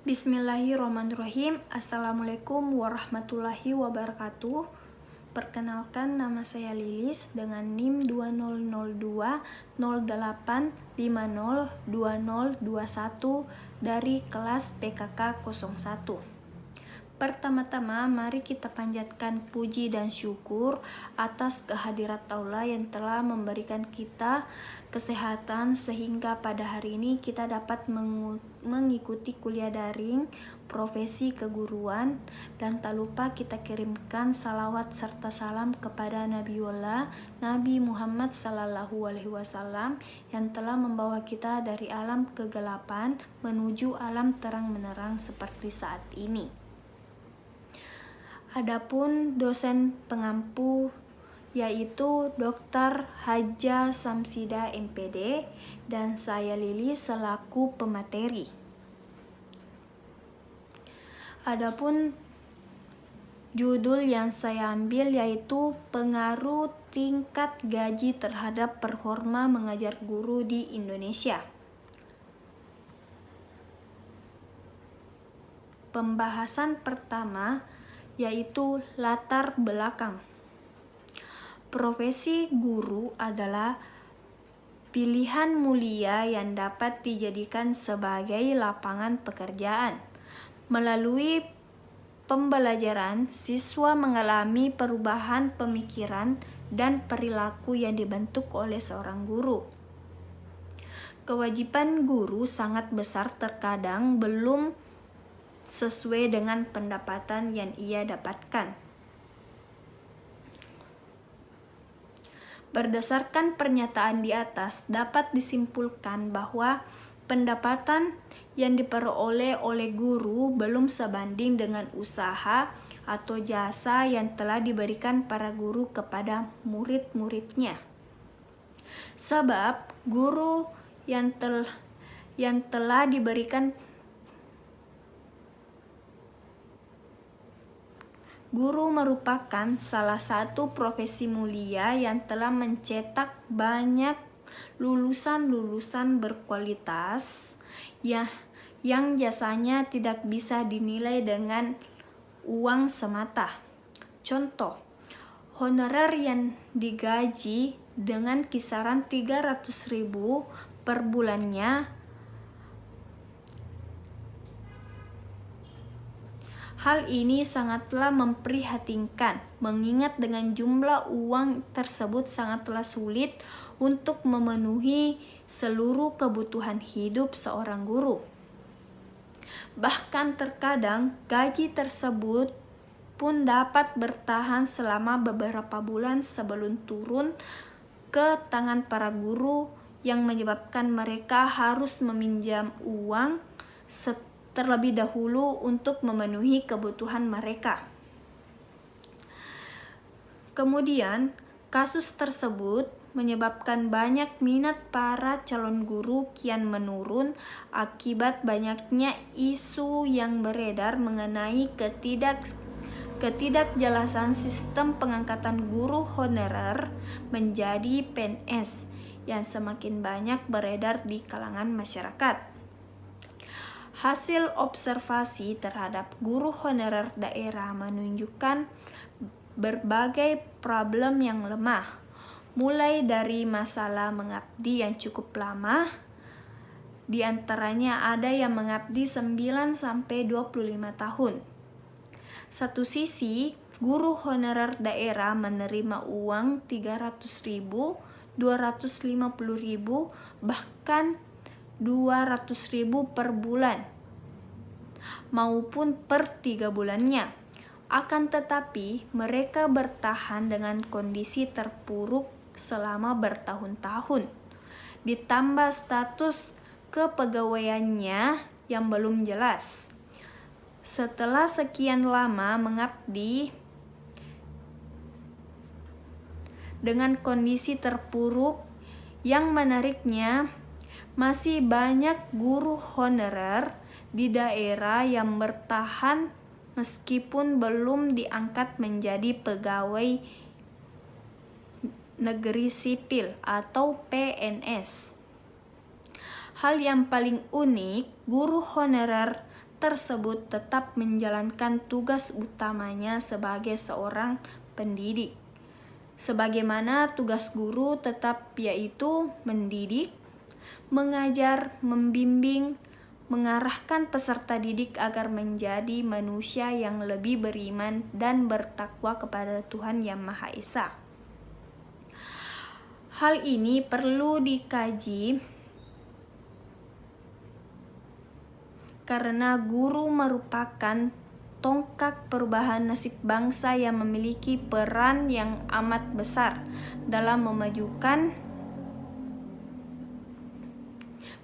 Bismillahirrahmanirrahim. Assalamualaikum warahmatullahi wabarakatuh. Perkenalkan, nama saya Lilis dengan NIM 200208502021 dari kelas PKK 01. Pertama-tama, mari kita panjatkan puji dan syukur atas kehadirat Allah yang telah memberikan kita kesehatan sehingga pada hari ini kita dapat mengikuti kuliah daring profesi keguruan, dan tak lupa kita kirimkan salawat serta salam kepada Nabiullah Nabi Muhammad SAW yang telah membawa kita dari alam kegelapan menuju alam terang menerang seperti saat ini. Adapun dosen pengampu yaitu Dr. Haja Samsida MPD dan saya Lilis selaku pemateri. Adapun judul yang saya ambil yaitu pengaruh tingkat gaji terhadap performa mengajar guru di Indonesia. Pembahasan pertama yaitu latar belakang. Profesi guru adalah pilihan mulia yang dapat dijadikan sebagai lapangan pekerjaan. Melalui pembelajaran, siswa mengalami perubahan pemikiran dan perilaku yang dibentuk oleh seorang guru. Kewajiban guru sangat besar, terkadang belum sesuai dengan pendapatan yang ia dapatkan. Berdasarkan pernyataan di atas, dapat disimpulkan bahwa pendapatan yang diperoleh oleh guru belum sebanding dengan usaha atau jasa yang telah diberikan para guru kepada murid-muridnya. Sebab guru yang telah diberikan Guru merupakan salah satu profesi mulia yang telah mencetak banyak lulusan-lulusan berkualitas yang jasanya tidak bisa dinilai dengan uang semata. Contoh, honorer yang digaji dengan kisaran 300.000 per bulannya. Hal ini sangatlah memprihatinkan, mengingat dengan jumlah uang tersebut sangatlah sulit untuk memenuhi seluruh kebutuhan hidup seorang guru. Bahkan terkadang gaji tersebut pun dapat bertahan selama beberapa bulan sebelum turun ke tangan para guru, yang menyebabkan mereka harus meminjam uang terlebih dahulu untuk memenuhi kebutuhan mereka. Kemudian, kasus tersebut menyebabkan banyak minat para calon guru kian menurun akibat banyaknya isu yang beredar mengenai ketidakjelasan sistem pengangkatan guru honorer menjadi PNS yang semakin banyak beredar di kalangan masyarakat. Hasil observasi terhadap guru honorer daerah menunjukkan berbagai problem yang lemah, mulai dari masalah mengabdi yang cukup lama. Di antaranya ada yang mengabdi 9-25 tahun. Satu sisi, guru honorer daerah menerima uang 300.000, 250.000, bahkan 200.000 per bulan maupun per 3 bulannya. Akan tetapi mereka bertahan dengan kondisi terpuruk selama bertahun-tahun, ditambah status kepegawaiannya yang belum jelas. Setelah sekian lama mengabdi dengan kondisi terpuruk, yang menariknya masih banyak guru honorer di daerah yang bertahan meskipun belum diangkat menjadi pegawai negeri sipil atau PNS. Hal yang paling unik, guru honorer tersebut tetap menjalankan tugas utamanya sebagai seorang pendidik. Sebagaimana tugas guru tetap yaitu mendidik, mengajar, membimbing, mengarahkan peserta didik agar menjadi manusia yang lebih beriman dan bertakwa kepada Tuhan Yang Maha Esa. Hal ini perlu dikaji karena guru merupakan tonggak perubahan nasib bangsa yang memiliki peran yang amat besar dalam memajukan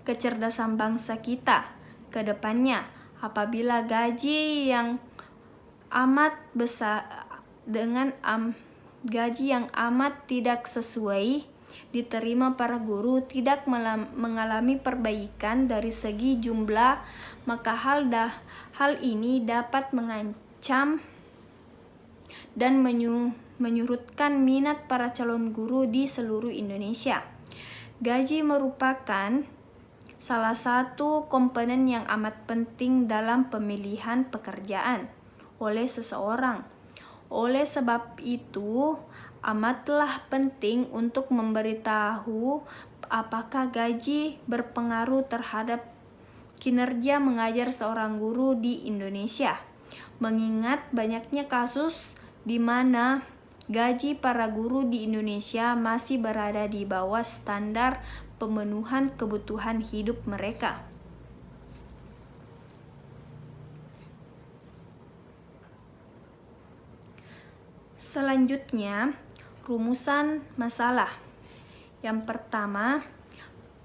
kecerdasan bangsa kita ke depannya. Apabila gaji yang amat besar gaji yang amat tidak sesuai diterima para guru tidak mengalami perbaikan dari segi jumlah, maka hal ini dapat mengancam dan menyurutkan minat para calon guru di seluruh Indonesia. Gaji merupakan salah satu komponen yang amat penting dalam pemilihan pekerjaan oleh seseorang. Oleh sebab itu, amatlah penting untuk memberitahu apakah gaji berpengaruh terhadap kinerja mengajar seorang guru di Indonesia. Mengingat banyaknya kasus di mana gaji para guru di Indonesia masih berada di bawah standar pemenuhan kebutuhan hidup mereka. Selanjutnya, rumusan masalah. Yang pertama,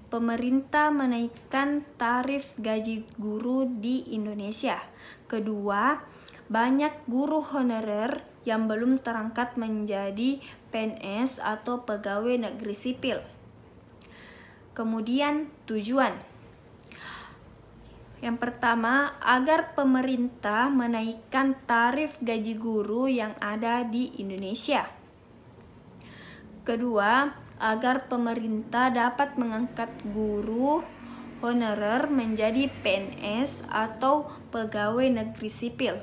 pemerintah menaikkan tarif gaji guru di Indonesia. Kedua, banyak guru honorer yang belum terangkat menjadi PNS atau pegawai negeri sipil. Kemudian, tujuan. Yang pertama, agar pemerintah menaikkan tarif gaji guru yang ada di Indonesia. Kedua, agar pemerintah dapat mengangkat guru honorer menjadi PNS atau pegawai negeri sipil.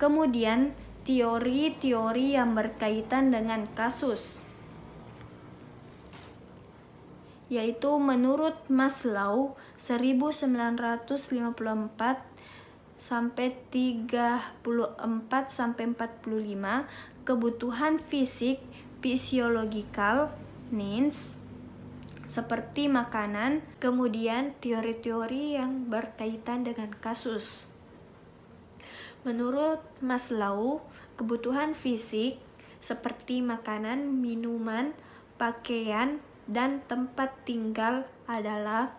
Kemudian, teori-teori yang berkaitan dengan kasus, yaitu menurut Maslow 1954 sampai 45, kebutuhan fisik physiological needs seperti makanan. Kemudian teori-teori yang berkaitan dengan kasus. Menurut Maslow, kebutuhan fisik seperti makanan, minuman, pakaian, dan tempat tinggal adalah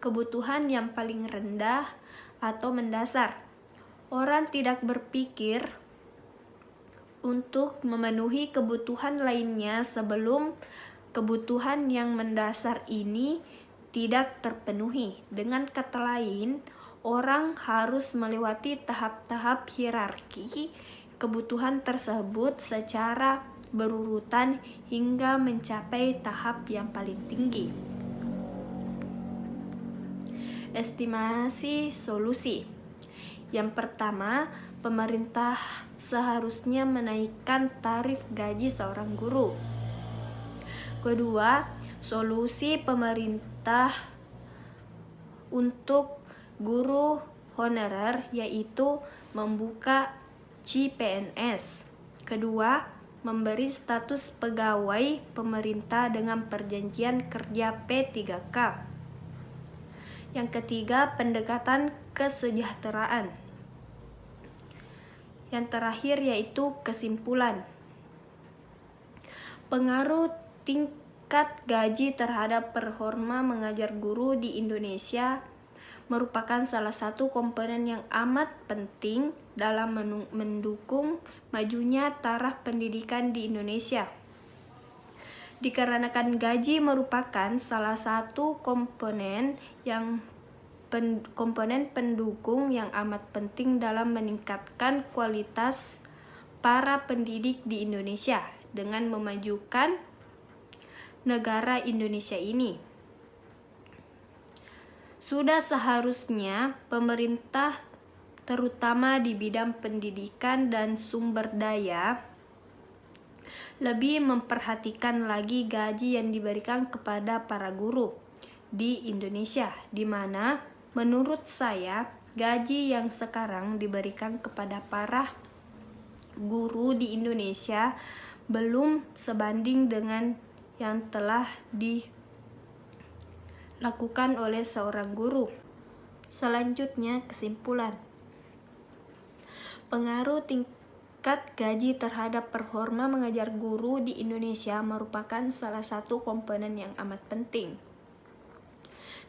kebutuhan yang paling rendah atau mendasar. Orang tidak berpikir untuk memenuhi kebutuhan lainnya sebelum kebutuhan yang mendasar ini tidak terpenuhi. Dengan kata lain, orang harus melewati tahap-tahap hierarki kebutuhan tersebut secara berurutan hingga mencapai tahap yang paling tinggi. Estimasi solusi. Yang pertama, pemerintah seharusnya menaikkan tarif gaji seorang guru. Kedua, solusi pemerintah untuk guru honorer yaitu membuka CPNS. Kedua, memberi status pegawai pemerintah dengan perjanjian kerja P3K. Yang ketiga, pendekatan kesejahteraan. Yang terakhir yaitu kesimpulan. Pengaruh tingkat gaji terhadap performa mengajar guru di Indonesia merupakan salah satu komponen yang amat penting dalam mendukung majunya taraf pendidikan di Indonesia. Dikarenakan gaji merupakan salah satu komponen pendukung yang amat penting dalam meningkatkan kualitas para pendidik di Indonesia dengan memajukan negara Indonesia ini. Sudah seharusnya pemerintah terutama di bidang pendidikan dan sumber daya lebih memperhatikan lagi gaji yang diberikan kepada para guru di Indonesia, di mana menurut saya gaji yang sekarang diberikan kepada para guru di Indonesia belum sebanding dengan yang telah dilakukan oleh seorang guru. Selanjutnya, kesimpulan. Pengaruh tingkat gaji terhadap performa mengajar guru di Indonesia merupakan salah satu komponen yang amat penting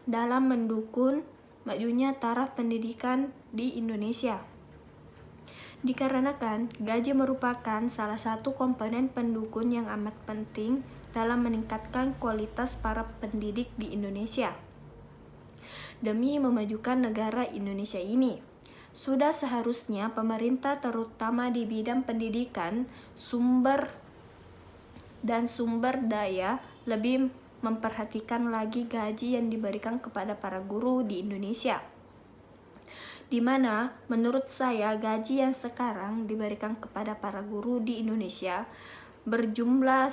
dalam mendukung majunya taraf pendidikan di Indonesia. Dikarenakan gaji merupakan salah satu komponen pendukung yang amat penting dalam meningkatkan kualitas para pendidik di Indonesia. Demi memajukan negara Indonesia ini, sudah seharusnya pemerintah terutama di bidang pendidikan, sumber daya lebih memperhatikan lagi gaji yang diberikan kepada para guru di Indonesia. Di mana menurut saya gaji yang sekarang diberikan kepada para guru di Indonesia berjumlah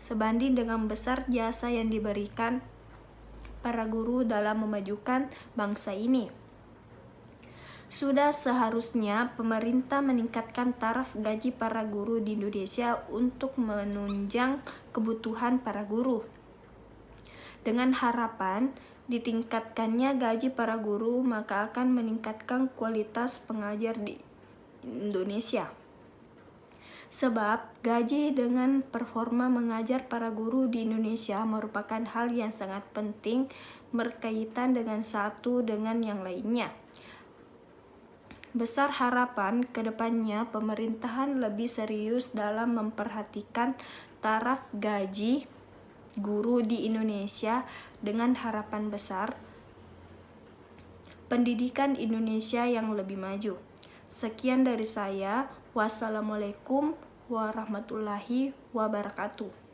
sebanding dengan besar jasa yang diberikan para guru dalam memajukan bangsa ini. Sudah seharusnya pemerintah meningkatkan taraf gaji para guru di Indonesia untuk menunjang kebutuhan para guru. Dengan harapan ditingkatkannya gaji para guru, maka akan meningkatkan kualitas pengajar di Indonesia. Sebab gaji dengan performa mengajar para guru di Indonesia merupakan hal yang sangat penting berkaitan dengan satu dengan yang lainnya. Besar harapan ke depannya pemerintahan lebih serius dalam memperhatikan taraf gaji guru di Indonesia dengan harapan besar pendidikan Indonesia yang lebih maju. Sekian dari saya. Wassalamualaikum warahmatullahi wabarakatuh.